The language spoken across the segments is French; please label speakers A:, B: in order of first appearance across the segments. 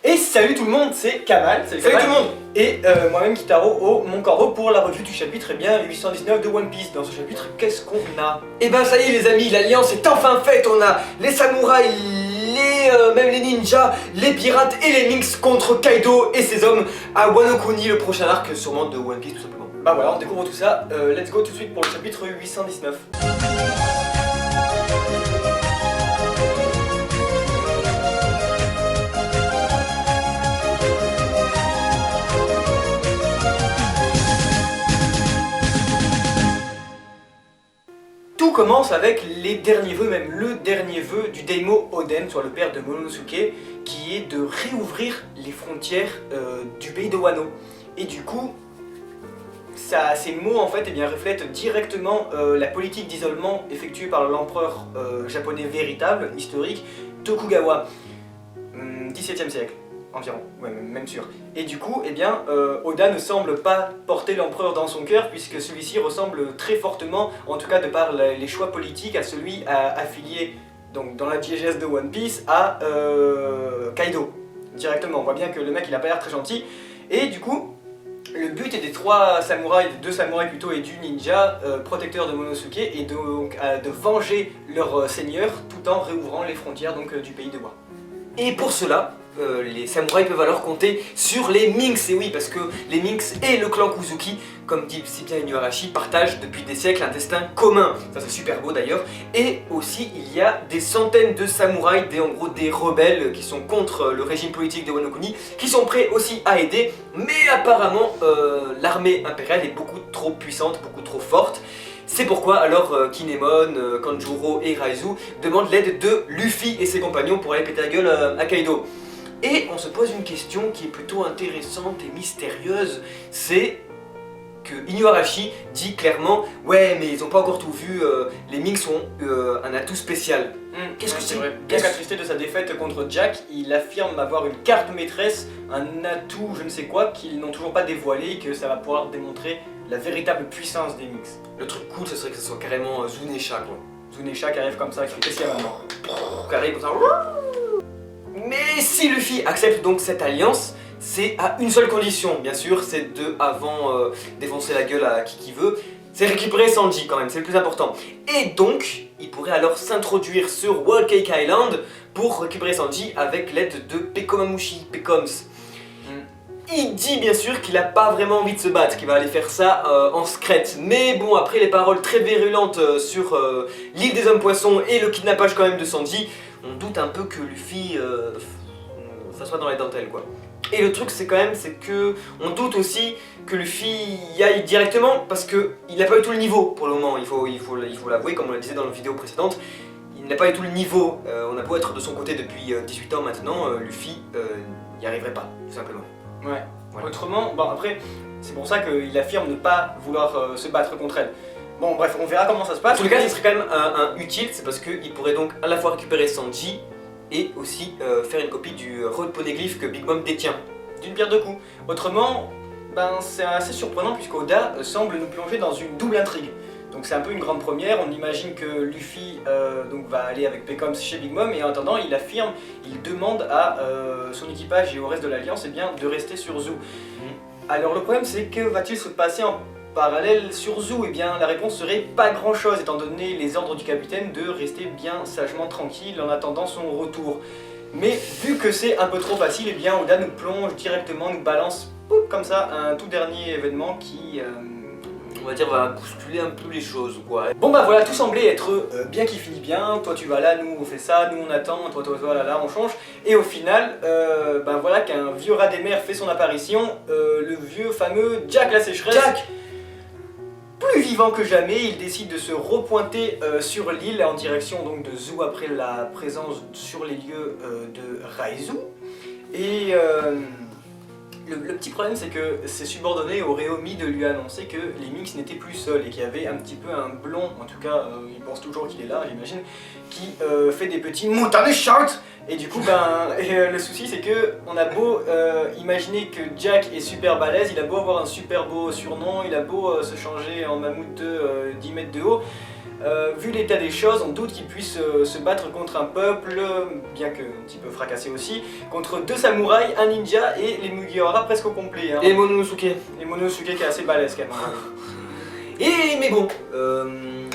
A: Et salut tout le monde, c'est Kamal.
B: Salut tout le monde.
A: Et moi-même Kitaro au Mon Corvo pour la revue du chapitre 819 de One Piece. Dans ce chapitre, qu'est-ce qu'on a?
B: Et ben ça y est les amis, l'alliance est enfin faite. On a les samouraïs, même les ninjas, les pirates et les minks contre Kaido et ses hommes à Wano Kuni, le prochain arc sûrement de One Piece tout simplement.
A: Bah voilà, on découvre tout ça. Let's go tout de suite pour le chapitre 819. Tout commence avec les derniers vœux, même le dernier vœu du Daimyo Oden, soit le père de Momonosuke, qui est de réouvrir les frontières du pays de Wano. Et du coup, ces mots en fait reflètent directement la politique d'isolement effectuée par l'empereur japonais véritable, historique, Tokugawa, 17e siècle. Environ, ouais, même sûr. Et du coup, Oda ne semble pas porter l'empereur dans son cœur, puisque celui-ci ressemble très fortement, en tout cas de par les choix politiques, à celui affilié donc, dans la diégèse de One Piece à Kaido. Directement, on voit bien que le mec il a pas l'air très gentil. Et du coup, le but des trois samouraïs, des deux samouraïs plutôt, et du ninja protecteur de Momonosuke est donc de venger leur seigneur tout en réouvrant les frontières donc, du pays de Wano.
B: Et pour cela, les samouraïs peuvent alors compter sur les Minks, et oui, parce que les Minks et le clan Kuzuki, comme dit si bien Inuarashi, partagent depuis des siècles un destin commun. Ça c'est super beau d'ailleurs. Et aussi, il y a des centaines de samouraïs, en gros des rebelles qui sont contre le régime politique de Wano Kuni, qui sont prêts aussi à aider, mais apparemment l'armée impériale est beaucoup trop puissante, beaucoup trop forte. C'est pourquoi alors Kinemon, Kanjuro et Raizu demandent l'aide de Luffy et ses compagnons pour aller péter la gueule à Kaido. Et on se pose une question qui est plutôt intéressante et mystérieuse, c'est que Inuarashi dit clairement « Ouais, mais ils ont pas encore tout vu, les Minks sont un atout spécial. »
A: Qu'est-ce que c'est vrai? Bien qu'attristé de sa défaite contre Jack, il affirme avoir une carte maîtresse, un atout je ne sais quoi, qu'ils n'ont toujours pas dévoilé et que ça va pouvoir démontrer la véritable puissance des Minks.
B: Le truc cool, ce serait que ce soit carrément Zunesha quoi.
A: Zunesha qui arrive comme ça, qui fait qu'est-ce qu'il y a maintenant?
B: Qui arrive comme ça. Mais si Luffy accepte donc cette alliance, c'est à une seule condition, bien sûr, c'est de, avant défoncer la gueule à qui veut, c'est récupérer Sanji quand même, c'est le plus important. Et donc, il pourrait alors s'introduire sur Whole Cake Island pour récupérer Sanji avec l'aide de Pekomamushi, Pekoms. Il dit bien sûr qu'il n'a pas vraiment envie de se battre, qu'il va aller faire ça en secret. Mais bon, après les paroles très virulentes sur l'île des hommes poissons et le kidnappage quand même de Sanji, on doute un peu que Luffy ça soit dans les dentelles quoi. Et le truc c'est que on doute aussi que Luffy y aille directement parce que il n'a pas eu tout le niveau pour le moment, il faut l'avouer comme on le disait dans la vidéo précédente. Il n'a pas eu tout le niveau, on a beau être de son côté depuis 18 ans maintenant, Luffy n'y arriverait pas tout simplement.
A: Ouais, voilà. Autrement, bon après, c'est pour ça qu'il affirme ne pas vouloir se battre contre elle. Bon bref, on verra comment ça se passe.
B: En tout cas, ce serait quand même utile, c'est parce qu'il pourrait donc à la fois récupérer Sanji et aussi faire une copie du Road Poneglyph que Big Mom détient.
A: D'une pierre deux coups. Autrement, c'est assez surprenant puisqu'Oda semble nous plonger dans une double intrigue. Donc c'est un peu une grande première, on imagine que Luffy donc va aller avec Pekoms chez Big Mom et en attendant il demande à son équipage et au reste de l'Alliance de rester sur Zou. Alors le problème c'est que va-t-il se passer en parallèle sur Zou? Eh bien la réponse serait pas grand chose étant donné les ordres du capitaine de rester bien sagement tranquille en attendant son retour. Mais vu que c'est un peu trop facile, eh bien Oda nous plonge directement, nous balance comme ça un tout dernier événement qui...
B: on va dire va bousculer un peu les choses quoi.
A: Bon bah voilà, tout semblait être bien qui finit bien, toi tu vas là, nous on fait ça, nous on attend, toi là, on change. Et au final, voilà qu'un vieux rat des mers fait son apparition, le vieux fameux Jack la sécheresse. Jack, plus vivant que jamais, il décide de se repointer sur l'île en direction donc de Zou après la présence sur les lieux de Raizu. Et... Le petit problème c'est que ses subordonnés auraient omis de lui annoncer que les Minks n'étaient plus seuls et qu'il y avait un petit peu un blond, en tout cas il pense toujours qu'il est là j'imagine, qui fait des petits moutons shorts. Et du coup le souci c'est que on a beau imaginer que Jack est super balèze, il a beau avoir un super beau surnom, il a beau se changer en mammouth de 10 mètres de haut, vu l'état des choses, on doute qu'il puisse se battre contre un peuple, bien que un petit peu fracassé aussi, contre 2 samouraïs, un ninja et les Mugiwara presque au complet. Hein.
B: Et Momonosuke.
A: Et Momonosuke qui est assez balèze quand même. Hein.
B: Et mais bon,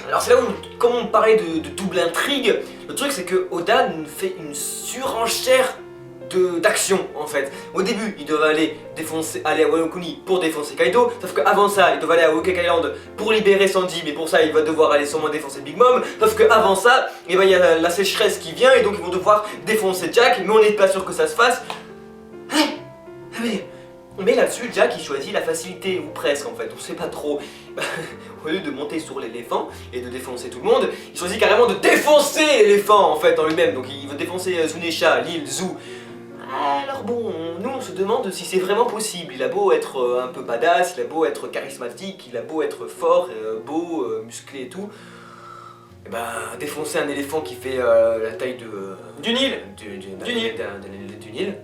B: alors c'est là où, comme on parlait de double intrigue, le truc c'est que Oda nous fait une surenchère d'action en fait. Au début, ils doivent aller à Wano Kuni pour défoncer Kaido, sauf qu'avant ça, ils doivent aller à Whole Cake Island pour libérer Sanji, mais pour ça, il va devoir aller sûrement défoncer Big Mom, sauf qu'avant ça, il y a la sécheresse qui vient et donc ils vont devoir défoncer Jack, mais on n'est pas sûr que ça se fasse. Mais là-dessus, Jack il choisit la facilité, ou presque en fait, on sait pas trop. Au lieu de monter sur l'éléphant et de défoncer tout le monde, il choisit carrément de défoncer l'éléphant en fait en lui-même. Donc il veut défoncer Zunesha, l'île, Zou. Alors bon, nous on se demande si c'est vraiment possible. Il a beau être un peu badass, il a beau être charismatique, il a beau être fort, beau, musclé et tout. Et ben, défoncer un éléphant qui fait la taille
A: du Nil.
B: Du Nil.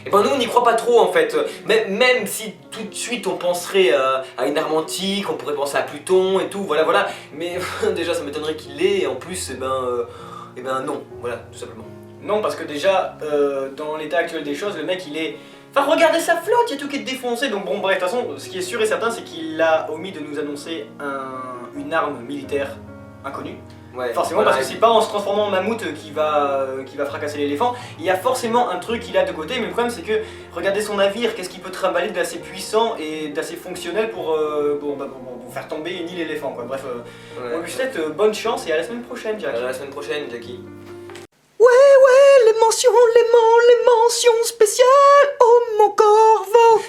B: Et ben nous on n'y croit pas trop en fait, même si tout de suite on penserait à une arme antique, on pourrait penser à Pluton et tout, voilà, mais déjà ça m'étonnerait qu'il l'ait, et en plus, et ben non, voilà, tout simplement.
A: Non, parce que déjà, dans l'état actuel des choses, le mec il est... Enfin regardez sa flotte, il y a tout qui est défoncé, donc bon bref, de toute façon, ce qui est sûr et certain c'est qu'il a omis de nous annoncer une arme militaire inconnue.
B: Ouais,
A: forcément, voilà, parce que c'est pas en se transformant en mammouth qui va fracasser l'éléphant. Il y a forcément un truc qu'il a de côté, mais le problème c'est que regardez son navire, qu'est-ce qu'il peut trimballer d'assez puissant et d'assez fonctionnel pour faire tomber une île éléphant quoi. Bref, on lui souhaite bonne chance et à la semaine prochaine, Jack.
B: À la semaine prochaine, Jackie.
A: Ouais, les mentions spéciales, oh mon corbeau.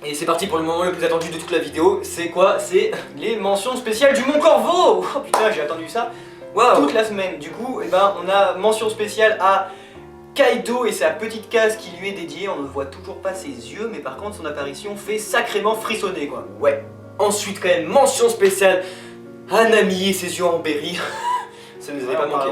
B: Et c'est parti pour le moment le plus attendu de toute la vidéo, c'est quoi? C'est
A: les mentions spéciales du Mont Corbeau. Oh putain, j'ai attendu ça toute la semaine. Du coup, on a mention spéciale à Kaido et sa petite case qui lui est dédiée. On ne voit toujours pas ses yeux, mais par contre son apparition fait sacrément frissonner quoi.
B: Ouais. Ensuite quand même, mention spéciale à Nami et ses yeux en berry. Ça ne nous avait pas manqué.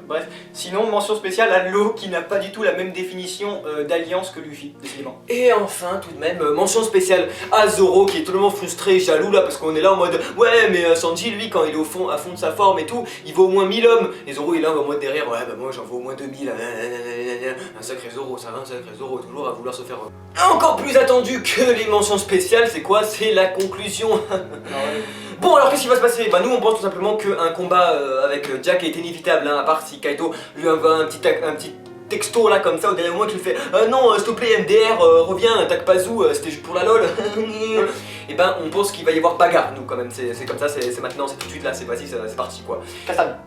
A: Bref, sinon mention spéciale à Law qui n'a pas du tout la même définition d'alliance que Luffy, décidément.
B: Et enfin, tout de même, mention spéciale à Zoro qui est totalement frustré et jaloux là parce qu'on est là en mode ouais, mais Sanji lui, quand il est à fond de sa forme et tout, il vaut au moins 1000 hommes. Et Zoro il est là en mode derrière, ouais, bah moi j'en vaux au moins 2000. Un sacré Zoro, ça va, un sacré Zoro, toujours à vouloir se faire. Encore plus attendu que les mentions spéciales, c'est quoi? C'est la conclusion. Bon alors qu'est-ce qui va se passer? Bah nous on pense tout simplement qu'un combat avec Jack est inévitable, hein, à part si Kaido lui envoie un petit texto là comme ça au dernier moment qui lui fait non s'il te plaît MDR reviens, attaque pas Zou, c'était juste pour la lol. Et ben on pense qu'il va y avoir bagarre nous quand même, c'est comme ça, c'est maintenant, c'est tout de suite là, c'est vas-y, c'est parti quoi.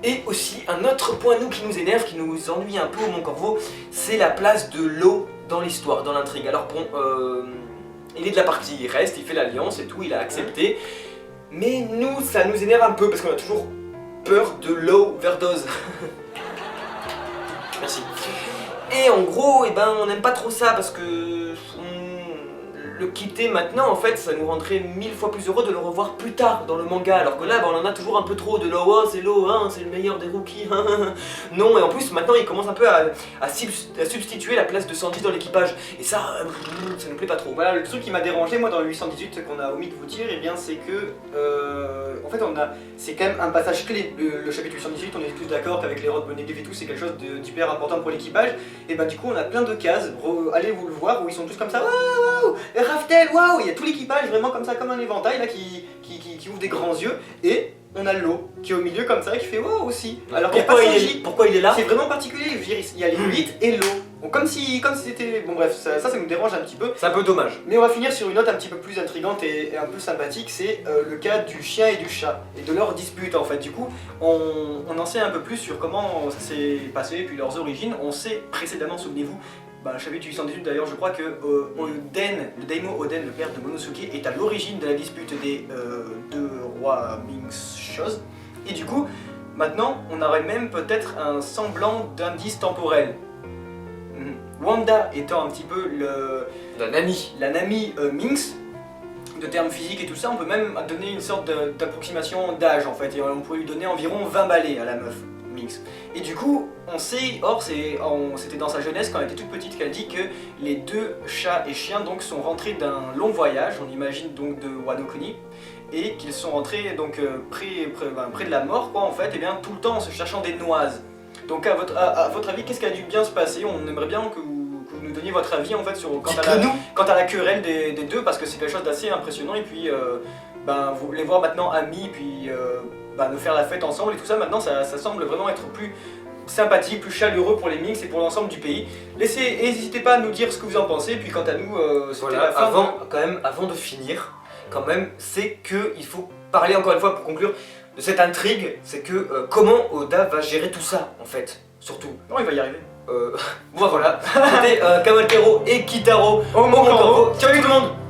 B: Et aussi un autre point nous qui nous énerve, qui nous ennuie un peu au Mont Corbeau, c'est la place de Law dans l'histoire, dans l'intrigue. Alors bon, il est de la partie, il reste, il fait l'alliance et tout, il a accepté. Mais nous, ça nous énerve un peu parce qu'on a toujours peur de l'overdose. Merci. Et en gros, on n'aime pas trop ça parce que le quitter maintenant, en fait, ça nous rendrait 1000 fois plus heureux de le revoir plus tard dans le manga. Alors que là, on en a toujours un peu trop de Law, oh, c'est Law, hein, c'est le meilleur des rookies. Non, et en plus, maintenant, il commence un peu à substituer la place de Sanji dans l'équipage. Et ça nous plaît pas trop.
A: Voilà, le truc qui m'a dérangé, moi, dans le 818, qu'on a omis de vous dire, et bien, c'est que, en fait, c'est quand même un passage clé. Le chapitre 818, on est tous d'accord qu'avec les rods négatifs et tout, c'est quelque chose d'hyper important pour l'équipage. Et ben, du coup, on a plein de cases. Allez vous le voir, où ils sont tous comme ça. Waouh, Raftel, waouh, il y a tout l'équipage vraiment comme ça, comme un éventail là qui ouvre des grands yeux, et on a Law qui est au milieu comme ça qui fait waouh aussi. Alors
B: pourquoi il est là?
A: C'est vraiment particulier, je veux dire, il y a les 8 et Law. Donc comme si c'était... Bon bref, ça nous dérange un petit peu.
B: C'est un peu dommage.
A: Mais on va finir sur une note un petit peu plus intrigante et un peu sympathique, c'est le cas du chien et du chat, et de leur dispute en fait. Du coup, on en sait un peu plus sur comment ça s'est passé, puis leurs origines. On sait précédemment, souvenez-vous, le chapitre 818 d'ailleurs, je crois que Oden, le Daimyo Oden, le père de Momonosuke, est à l'origine de la dispute des deux rois Ming-chose. Et du coup, maintenant, on aurait même peut-être un semblant d'indice temporel. Wanda étant un petit peu la Nami Minx, de termes physiques et tout ça, on peut même donner une sorte d'approximation d'âge en fait, et on pourrait lui donner environ 20 balais à la meuf Minx. Et du coup, on sait, c'était dans sa jeunesse quand elle était toute petite qu'elle dit que les deux chats et chiens donc sont rentrés d'un long voyage, on imagine donc de Wano Kuni, et qu'ils sont rentrés donc près de la mort quoi en fait, et bien tout le temps en se cherchant des noises. Donc à votre avis, qu'est-ce qui a dû bien se passer? On aimerait bien que vous nous donniez votre avis en fait sur quant à la querelle des deux, parce que c'est quelque chose d'assez impressionnant, et puis vous les voir maintenant amis, puis nous faire la fête ensemble et tout ça, maintenant ça semble vraiment être plus sympathique, plus chaleureux pour les Minx et pour l'ensemble du pays. N'hésitez pas à nous dire ce que vous en pensez, puis quant à nous, c'était
B: Voilà,
A: la fin.
B: avant de finir, quand même, c'est que il faut parler encore une fois pour conclure de cette intrigue, c'est que comment Oda va gérer tout ça en fait, surtout.
A: Non, il va y arriver.
B: Bon voilà, c'était Kamakero et Kitaro.
A: Oh mon corps.
B: Ciao tout le monde.